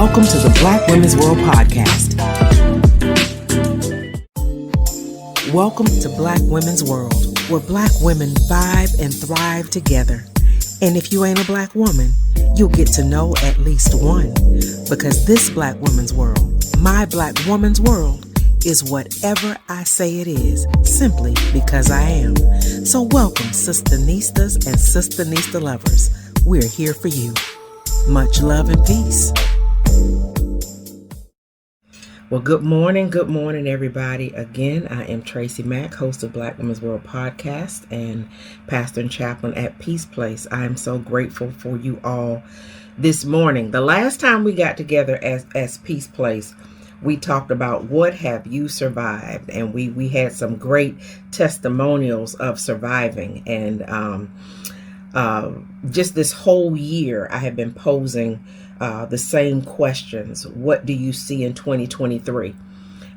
Welcome to the Black Women's World Podcast. Welcome to Black Women's World, where Black women vibe and thrive together. And if you ain't a Black woman, you'll get to know at least one. Because this Black Women's World, my Black woman's world, is whatever I say it is, simply because I am. So welcome, SistaNistas and SistaNista lovers. We're here for you. Much love and peace. Well, good morning, everybody. Again, I am TracyMac, host of Black Women's World Podcast and pastor and chaplain at Peace Place. I am so grateful for you all this morning. The last time we got together as Peace Place, we talked about what have you survived, and we had some great testimonials of surviving. And just this whole year, I have been posing the same questions. What do you see in 2023?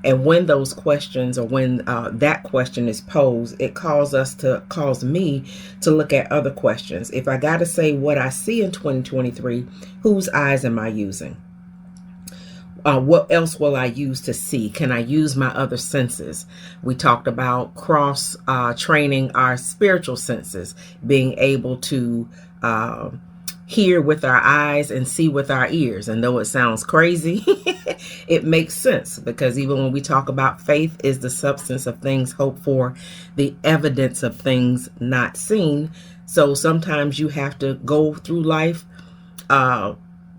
And when those questions, or when that question is posed, it calls me to look at other questions. If I got to say what I see in 2023, whose eyes am I using? What else will I use to see? Can I use my other senses? We talked about cross training our spiritual senses, being able to hear with our eyes and see with our ears. And though it sounds crazy, it makes sense, because even when we talk about faith is the substance of things hoped for, the evidence of things not seen. So sometimes you have to go through life.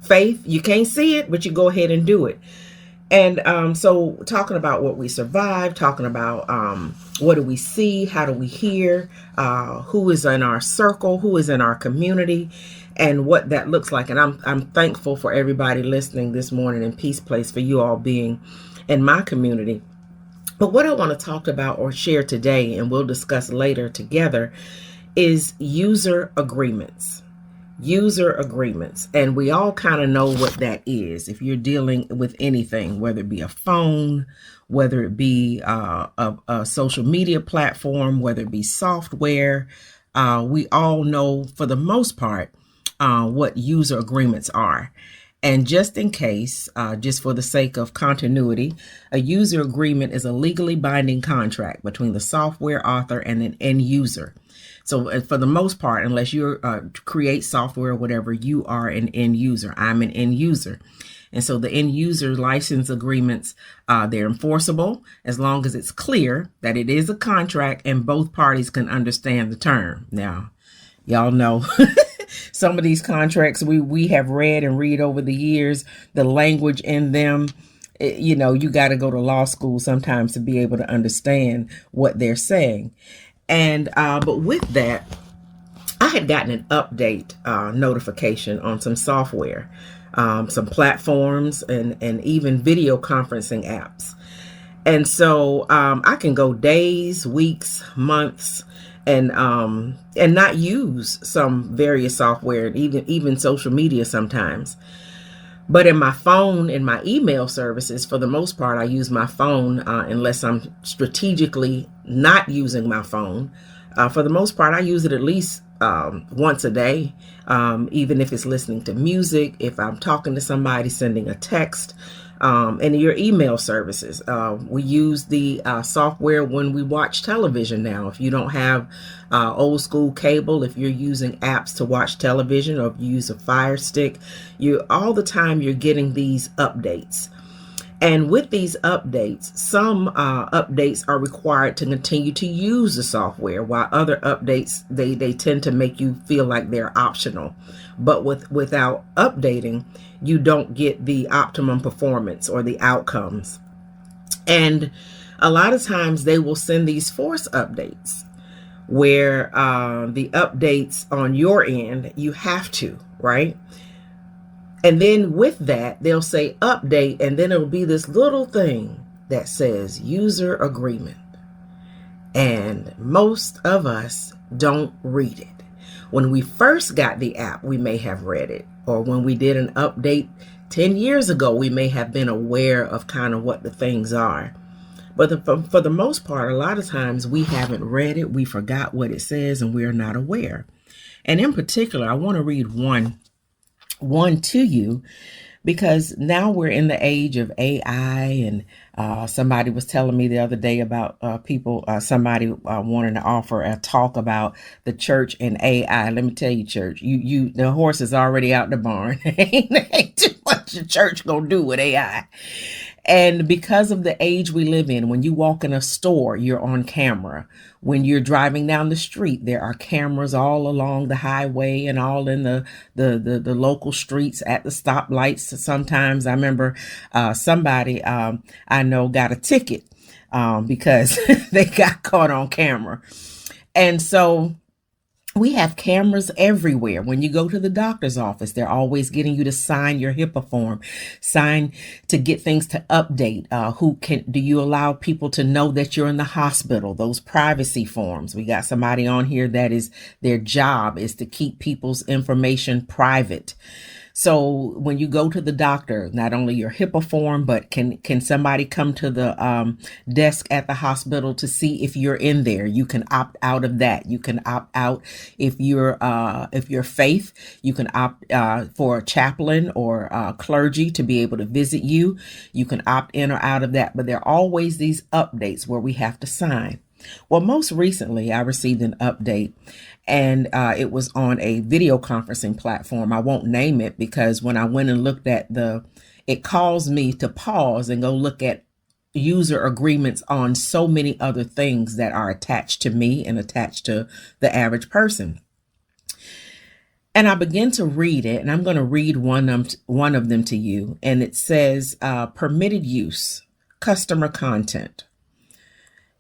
Faith, you can't see it, but you go ahead and do it. And so talking about what we survived, talking about what do we see, how do we hear, who is in our circle, who is in our community, and what that looks like. And I'm thankful for everybody listening this morning in Peace Place, for you all being in my community. But what I want to talk about or share today, and we'll discuss later together, is user agreements. User agreements. And we all kind of know what that is. If you're dealing with anything, whether it be a phone, whether it be a social media platform, whether it be software, we all know for the most part what user agreements are. And just in case, just for the sake of continuity, a user agreement is a legally binding contract between the software author and an end user. So for the most part, unless you create software or whatever, you are an end user. I'm an end user. And so the end user license agreements, they're enforceable as long as it's clear that it is a contract and both parties can understand the term. Now, y'all know some of these contracts we have read and read over the years, the language in them, you got to go to law school sometimes to be able to understand what they're saying. And but with that, I had gotten an update notification on some software, some platforms, and even video conferencing apps. And so I can go days, weeks, months, and not use some various software, and even social media sometimes. But in my phone, in my email services, for the most part, I use my phone unless I'm strategically not using my phone. For the most part, I use it at least once a day, even if it's listening to music, if I'm talking to somebody, sending a text, and your email services. We use the software when we watch television now. If you don't have old school cable, if you're using apps to watch television, or if you use a Fire Stick, all the time you're getting these updates. And with these updates, some updates are required to continue to use the software, while other updates, they tend to make you feel like they're optional. But without updating, you don't get the optimum performance or the outcomes. And a lot of times they will send these force updates where the updates on your end, you have to, right? And then with that, they'll say update, and then it'll be this little thing that says user agreement. And most of us don't read it. When we first got the app, we may have read it. Or when we did an update 10 years ago, we may have been aware of kind of what the things are. But for the most part, a lot of times we haven't read it, we forgot what it says, and we're not aware. And in particular, I want to read one to you because now we're in the age of AI, and somebody was telling me the other day about somebody wanting to offer a talk about the church and AI. Let me tell you, church, the horse is already out the barn. ain't too much the church gonna do with AI. And because of the age we live in, when you walk in a store, you're on camera. When you're driving down the street, there are cameras all along the highway and all in the local streets at the stoplights. Sometimes I remember somebody I know got a ticket because they got caught on camera. And so we have cameras everywhere. When you go to the doctor's office, they're always getting you to sign your HIPAA form, sign to get things to update. Do you allow people to know that you're in the hospital? Those privacy forms. We got somebody on here that is their job is to keep people's information private. So when you go to the doctor, not only your HIPAA form, but can somebody come to the desk at the hospital to see if you're in there? You can opt out of that. You can opt out if you're faith. You can opt for a chaplain or clergy to be able to visit you. You can opt in or out of that. But there are always these updates where we have to sign. Well, most recently, I received an update, and it was on a video conferencing platform. I won't name it because when I went and looked at it caused me to pause and go look at user agreements on so many other things that are attached to me and attached to the average person. And I began to read it, and I'm going to read one of them to you. And it says, permitted use, customer content.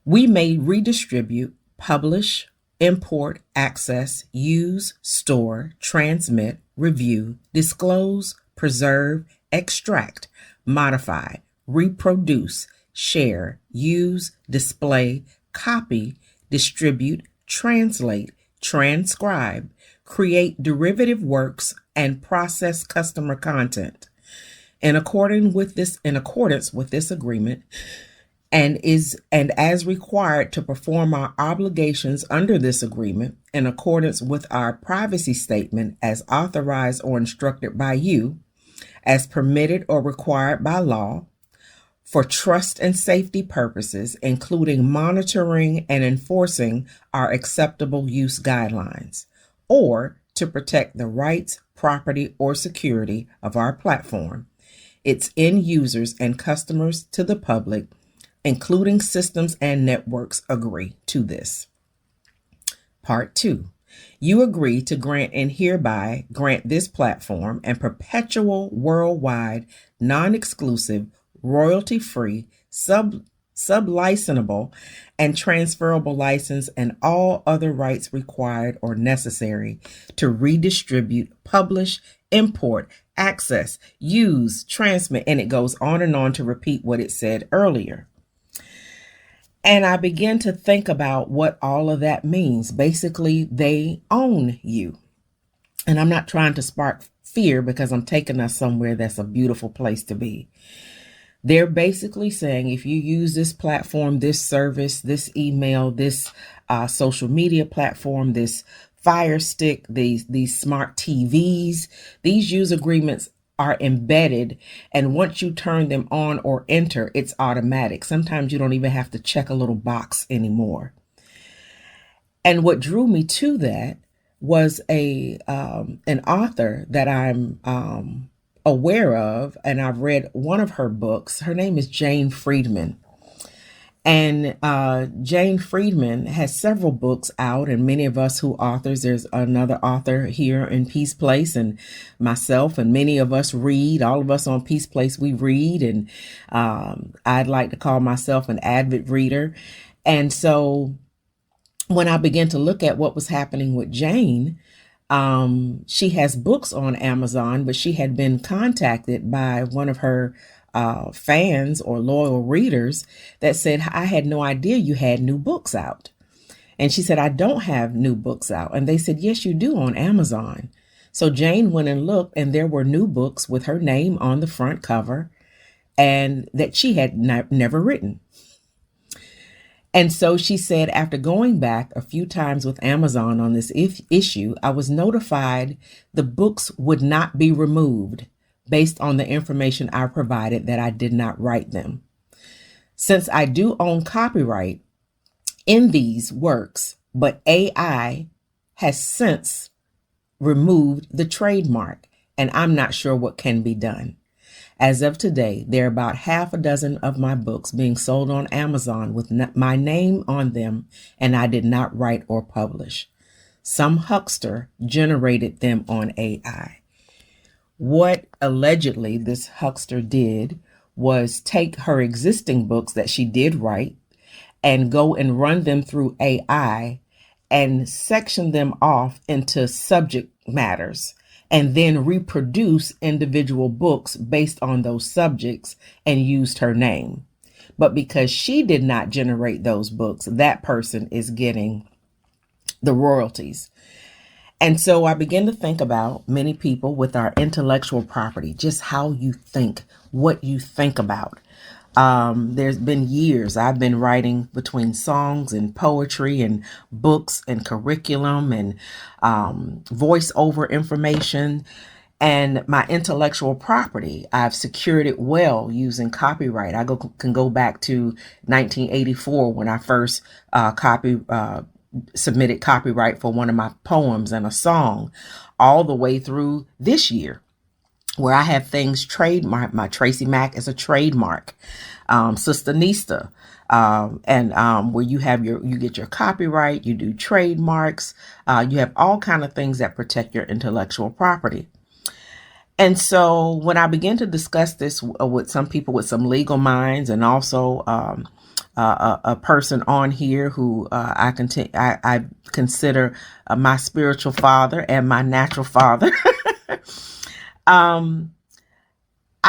We may redistribute, publish, import, access, use, store, transmit, review, disclose, preserve, extract, modify, reproduce, share, use, display, copy, distribute, translate, transcribe, create derivative works, and process customer content. In accordance with this agreement, and as required to perform our obligations under this agreement in accordance with our privacy statement as authorized or instructed by you, as permitted or required by law, for trust and safety purposes, including monitoring and enforcing our acceptable use guidelines, or to protect the rights, property, or security of our platform, its end users and customers to the public, including systems and networks, agree to this. Part 2. You agree to grant and hereby grant this platform and perpetual worldwide, non-exclusive, royalty-free, sub-licensable, and transferable license and all other rights required or necessary to redistribute, publish, import, access, use, transmit, and it goes on and on to repeat what it said earlier. And I began to think about what all of that means. Basically, they own you. And I'm not trying to spark fear because I'm taking us somewhere that's a beautiful place to be. They're basically saying if you use this platform, this service, this email, this social media platform, this Fire Stick, these smart TVs, these use agreements are embedded, and once you turn them on or enter, it's automatic. Sometimes you don't even have to check a little box anymore. And what drew me to that was an author that I'm aware of, and I've read one of her books. Her name is Jane Friedman. And Jane Friedman has several books out, and many of us who authors, there's another author here in Peace Place, and myself, and many of us read. All of us on Peace Place, we read, and I'd like to call myself an avid reader. And so when I began to look at what was happening with Jane, she has books on Amazon, but she had been contacted by one of her fans or loyal readers that said, I had no idea you had new books out. And she said, I don't have new books out. And they said, yes, you do on Amazon. So Jane went and looked, and there were new books with her name on the front cover and that she had never written. And so she said, after going back a few times with Amazon on this issue, I was notified the books would not be removed. based on the information I provided that I did not write them. Since I do own copyright in these works, but AI has since removed the trademark, and I'm not sure what can be done. As of today, there are about half a dozen of my books being sold on Amazon with my name on them, and I did not write or publish. Some huckster generated them on AI. What allegedly this huckster did was take her existing books that she did write and go and run them through AI and section them off into subject matters, and then reproduce individual books based on those subjects and used her name. But because she did not generate those books, that person is getting the royalties. And so I began to think about many people with our intellectual property, just how you think, what you think about. There's been years I've been writing between songs and poetry and books and curriculum and voiceover information. And my intellectual property, I've secured it well using copyright. I can go back to 1984 when I first submitted copyright for one of my poems and a song, all the way through this year, where I have things trademarked. My TracyMac is a trademark, SistaNista, and where you get your copyright, you do trademarks, you have all kind of things that protect your intellectual property. And so when I began to discuss this with some people with some legal minds, and also a person on here who I consider my spiritual father and my natural father, I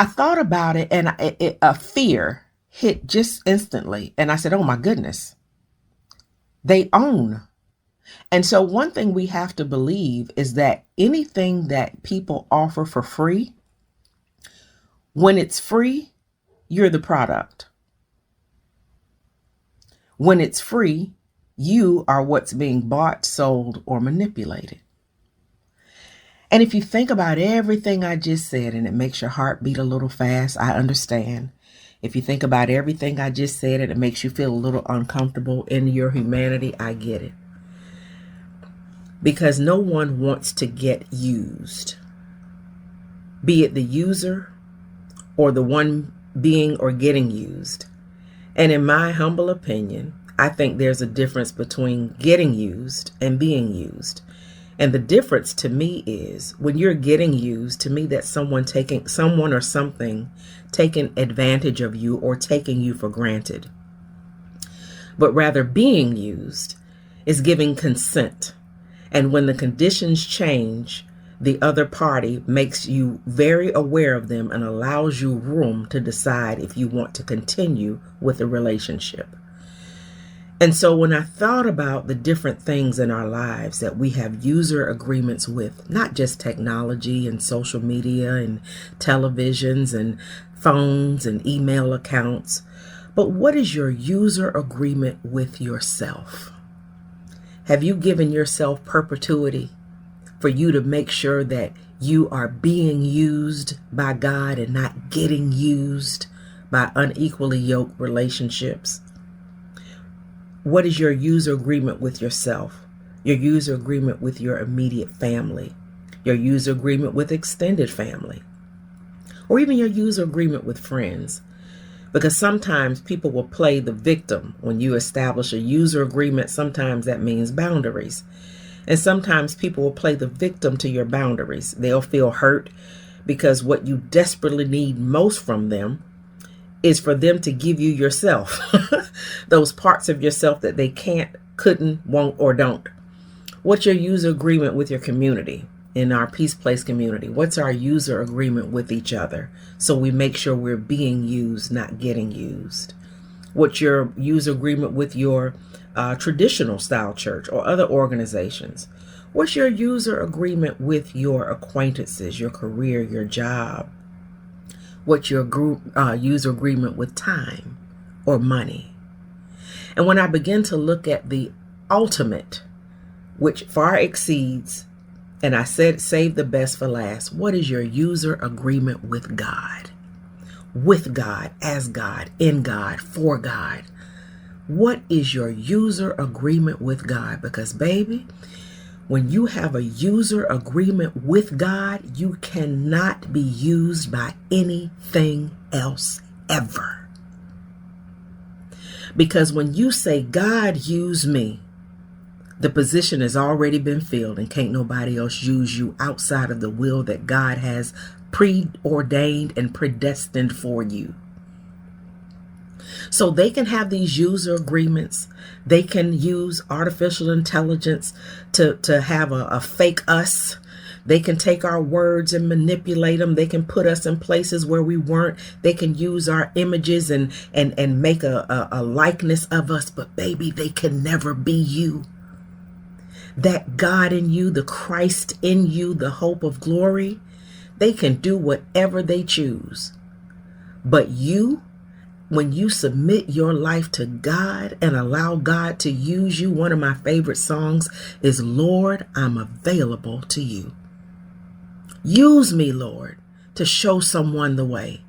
thought about it, and a fear hit just instantly. And I said, oh my goodness, they own. And so one thing we have to believe is that anything that people offer for free, when it's free, you're the product. When it's free, you are what's being bought, sold, or manipulated. And if you think about everything I just said, and it makes your heart beat a little fast, I understand. If you think about everything I just said and it makes you feel a little uncomfortable in your humanity, I get it. Because no one wants to get used, be it the user or the one being or getting used. And in my humble opinion, I think there's a difference between getting used and being used. And the difference to me is when you're getting used, to me, that's someone or something taking advantage of you or taking you for granted. But rather being used is giving consent. And when the conditions change, the other party makes you very aware of them and allows you room to decide if you want to continue with a relationship. And so when I thought about the different things in our lives that we have user agreements with, not just technology and social media and televisions and phones and email accounts, but what is your user agreement with yourself? Have you given yourself perpetuity for you to make sure that you are being used by God and not getting used by unequally yoked relationships? What is your user agreement with yourself? Your user agreement with your immediate family? Your user agreement with extended family? Or even your user agreement with friends? Because sometimes people will play the victim. When you establish a user agreement, sometimes that means boundaries. And sometimes people will play the victim to your boundaries. They'll feel hurt because what you desperately need most from them is for them to give you yourself. Those parts of yourself that they can't, couldn't, won't, or don't. What's your user agreement with your community? In our Peace Place community, what's our user agreement with each other? So we make sure we're being used, not getting used. What's your user agreement with your traditional style church or other organizations? What's your user agreement with your acquaintances, your career, your job? What's your user agreement with time or money? And when I begin to look at the ultimate, which far exceeds And I said, save the best for last. What is your user agreement with God? With God, as God, in God, for God. What is your user agreement with God? Because, baby, when you have a user agreement with God, you cannot be used by anything else ever. Because when you say, God, use me, the position has already been filled and can't nobody else use you outside of the will that God has preordained and predestined for you. So they can have these user agreements. They can use artificial intelligence to have a fake us. They can take our words and manipulate them. They can put us in places where we weren't. They can use our images and make a likeness of us. But baby, they can never be you. That God in you, the Christ in you, the hope of glory, they can do whatever they choose. But you, when you submit your life to God and allow God to use you, one of my favorite songs is, Lord, I'm available to you. Use me, Lord, to show someone the way.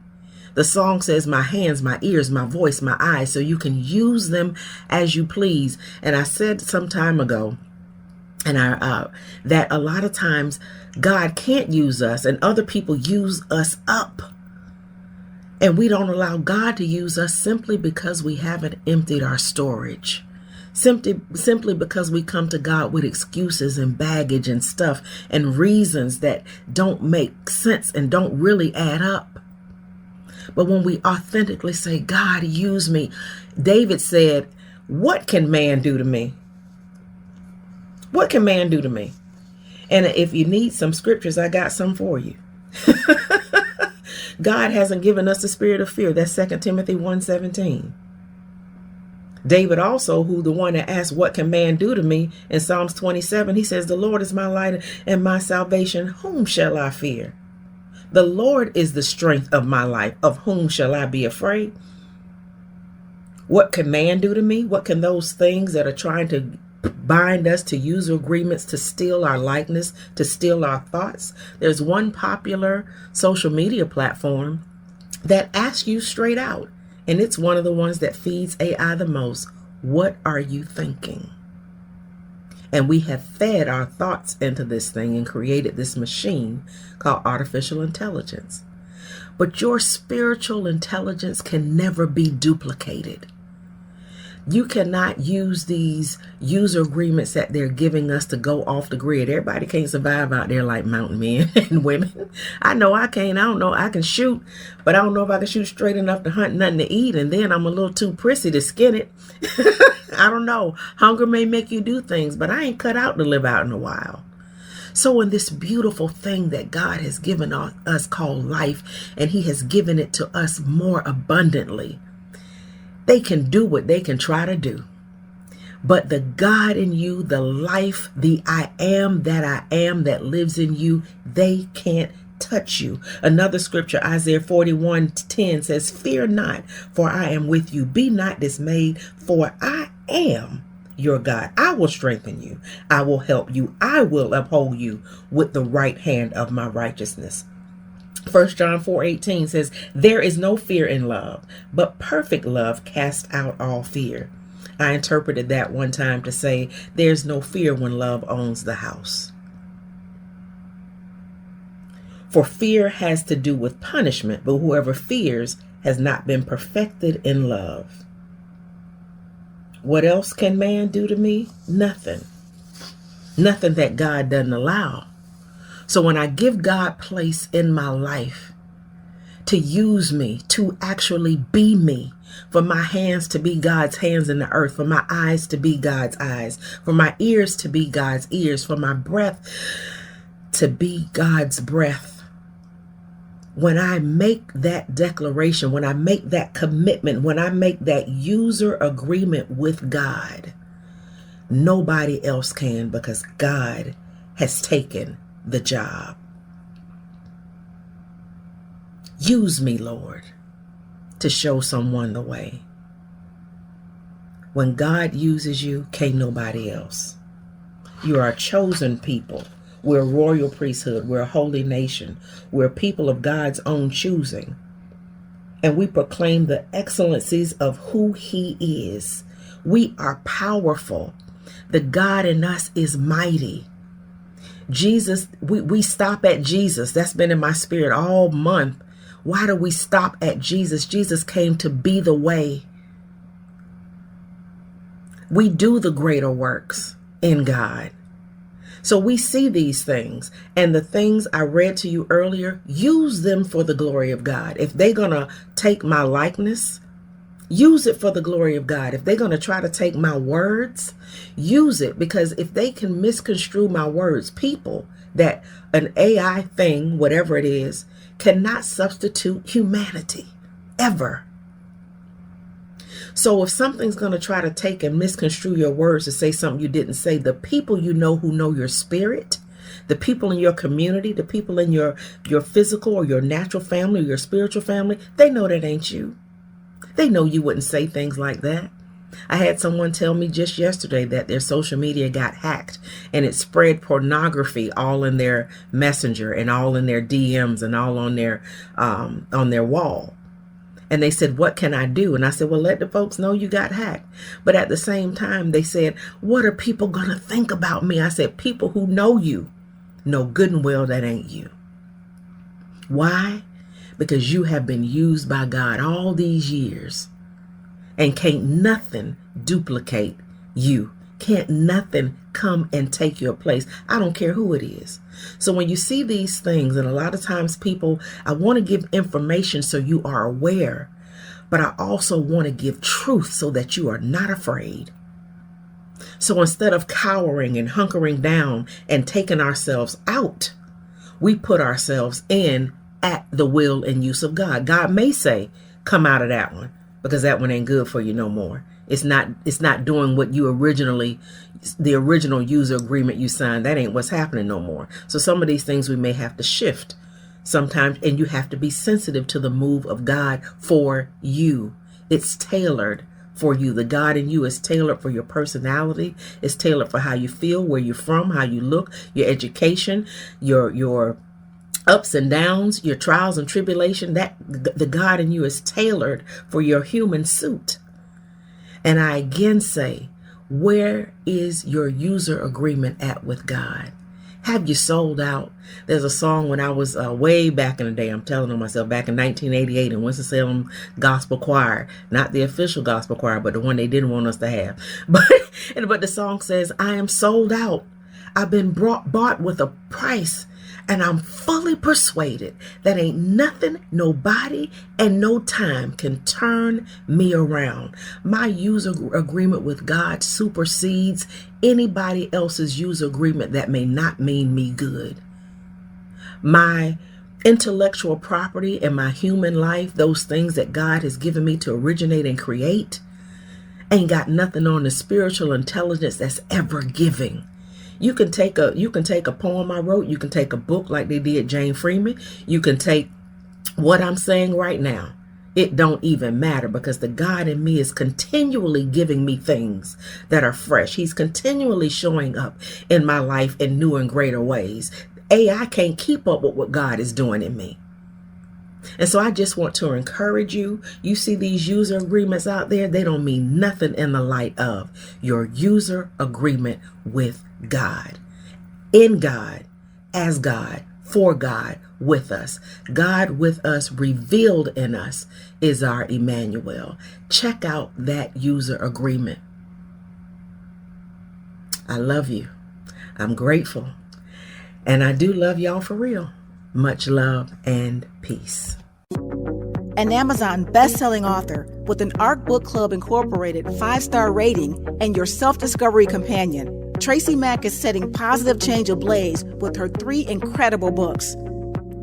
The song says, my hands, my ears, my voice, my eyes, so you can use them as you please. And I said some time ago, and that a lot of times God can't use us and other people use us up. And we don't allow God to use us simply because we haven't emptied our storage. Simply because we come to God with excuses and baggage and stuff and reasons that don't make sense and don't really add up. But when we authentically say, God, use me, David said, what can man do to me? What can man do to me? And if you need some scriptures, I got some for you. God hasn't given us the spirit of fear. That's 2 Timothy 1:17. David also, who the one that asked, what can man do to me? In Psalms 27, he says, the Lord is my light and my salvation. Whom shall I fear? The Lord is the strength of my life. Of whom shall I be afraid? What can man do to me? What can those things that are trying to bind us to user agreements, to steal our likeness, to steal our thoughts? There's one popular social media platform that asks you straight out, and it's one of the ones that feeds AI the most. What are you thinking? And we have fed our thoughts into this thing and created this machine called artificial intelligence. But your spiritual intelligence can never be duplicated. You cannot use these user agreements that they're giving us to go off the grid. Everybody can't survive out there like mountain men and women. I know I can't. I don't know. I can shoot, but I don't know if I can shoot straight enough to hunt nothing to eat. And then I'm a little too prissy to skin it. I don't know. Hunger may make you do things, but I ain't cut out to live out in the wild. So in this beautiful thing that God has given us called life, and he has given it to us more abundantly, they can do what they can try to do. But the God in you, the life, the I am that lives in you, they can't touch you. Another scripture, Isaiah 41:10 says, fear not, for I am with you. Be not dismayed, for I am your God. I will strengthen you. I will help you. I will uphold you with the right hand of my righteousness. 1 John 4:18 says, there is no fear in love, but perfect love casts out all fear. I interpreted that one time to say, there's no fear when love owns the house. For fear has to do with punishment, but whoever fears has not been perfected in love. What else can man do to me? Nothing. Nothing that God doesn't allow. So when I give God place in my life to use me, to actually be me, for my hands to be God's hands in the earth, for my eyes to be God's eyes, for my ears to be God's ears, for my breath to be God's breath. When I make that declaration, when I make that commitment, when I make that user agreement with God, nobody else can, because God has taken the job. Use me, Lord, to show someone the way. When God uses you, can't nobody else. You are a chosen people, We're a royal priesthood. We're a holy nation. We're a people of God's own choosing. And we proclaim the excellencies of who he is. We are powerful. The God in us is mighty. Jesus, we stop at Jesus. That's been in my spirit all month. Why do we stop at Jesus? Jesus came to be the way. We do the greater works in God. So we see these things, and the things I read to you earlier, use them for the glory of God. If they're going to take my likeness, use it for the glory of God. If they're going to try to take my words, use it, because if they can misconstrue my words, people that an AI thing, whatever it is, cannot substitute humanity ever. So if something's going to try to take and misconstrue your words to say something you didn't say, the people you know who know your spirit, the people in your community, the people in your physical or your natural family or your spiritual family, they know that ain't you. They know you wouldn't say things like that. I had someone tell me just yesterday that their social media got hacked and it spread pornography all in their messenger and all in their DMs and all on their wall. And they said, what can I do? And I said, well, let the folks know you got hacked. But at the same time, they said, what are people going to think about me? I said, people who know you know good and well that ain't you. Why? Because you have been used by God all these years. And can't nothing duplicate you. Can't nothing come and take your place. I don't care who it is. So when you see these things, and a lot of times people, I want to give information so you are aware, but I also want to give truth so that you are not afraid. So instead of cowering and hunkering down and taking ourselves out, we put ourselves in at the will and use of God. God may say, come out of that one, because that one ain't good for you no more. It's not doing what you the original user agreement you signed. That ain't what's happening no more. So some of these things we may have to shift sometimes, and you have to be sensitive to the move of God for you. It's tailored for you. The God in you is tailored for your personality. It's tailored for how you feel, where you're from, how you look, your education, your ups and downs, your trials and tribulation. That the God in you is tailored for your human suit. And I again say, where is your user agreement at with God? Have you sold out? There's a song when I was way back in the day, I'm telling on myself, back in 1988 in Winston-Salem Gospel Choir, not the official gospel choir, but the one they didn't want us to have. But the song says, I am sold out. I've been bought with a price. And I'm fully persuaded that ain't nothing, nobody, and no time can turn me around. My user agreement with God supersedes anybody else's user agreement that may not mean me good. My intellectual property and my human life, those things that God has given me to originate and create, ain't got nothing on the spiritual intelligence that's ever giving. You can take a poem I wrote. You can take a book like they did Jane Freeman. You can take what I'm saying right now. It don't even matter, because the God in me is continually giving me things that are fresh. He's continually showing up in my life in new and greater ways. AI can't keep up with what God is doing in me. And so I just want to encourage you. You see these user agreements out there, they don't mean nothing in the light of your user agreement with God, in God, as God, for God, with us. God with us, revealed in us, is our Emmanuel. Check out that user agreement. I love you. I'm grateful. And I do love y'all for real. Much love and peace. An Amazon best-selling author with an Art Book Club Incorporated 5-star rating and your self-discovery companion, TracyMac is setting positive change ablaze with her 3 incredible books.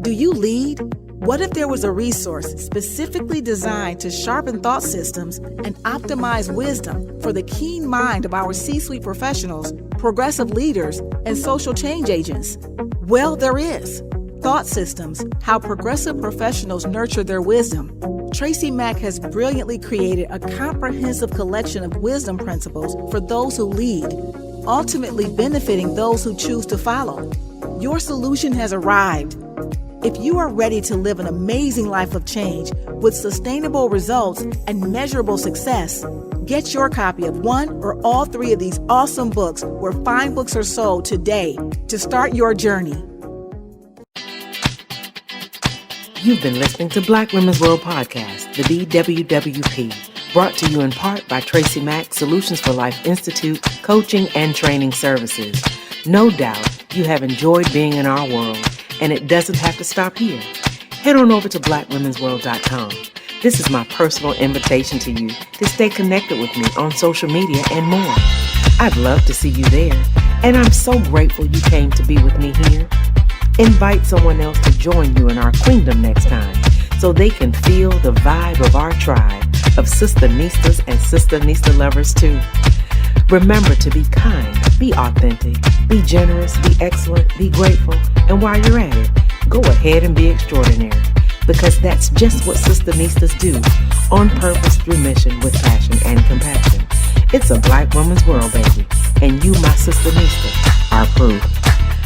Do you lead? What if there was a resource specifically designed to sharpen thought systems and optimize wisdom for the keen mind of our C-suite professionals, progressive leaders, and social change agents? Well, there is. Thought Systems, How Progressive Professionals Nurture Their Wisdom. TracyMac has brilliantly created a comprehensive collection of wisdom principles for those who lead, ultimately benefiting those who choose to follow. Your solution has arrived. If you are ready to live an amazing life of change with sustainable results and measurable success, get your copy of one or all 3 of these awesome books where fine books are sold today to start your journey. You've been listening to Black Women's World Podcast, the BWWP, brought to you in part by TracyMac Solutions for Life Institute, Coaching and Training Services. No doubt you have enjoyed being in our world, and it doesn't have to stop here. Head on over to BlackWomen'sWorld.com. This is my personal invitation to you to stay connected with me on social media and more. I'd love to see you there, and I'm so grateful you came to be with me here. Invite someone else to join you in our queendom next time so they can feel the vibe of our tribe of SistaNistas and SistaNista lovers too. Remember to be kind, be authentic, be generous, be excellent, be grateful, and while you're at it, go ahead and be extraordinary, because that's just what SistaNistas do, on purpose, through mission, with passion and compassion. It's a Black woman's world, baby, and you, my SistaNista, are proof.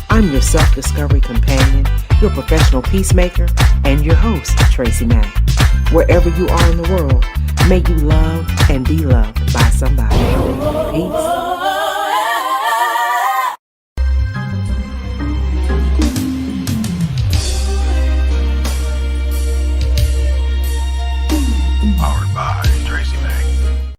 I'm your self-discovery companion, your professional peacemaker, and your host, TracyMac. Wherever you are in the world, may you love and be loved by somebody. Peace.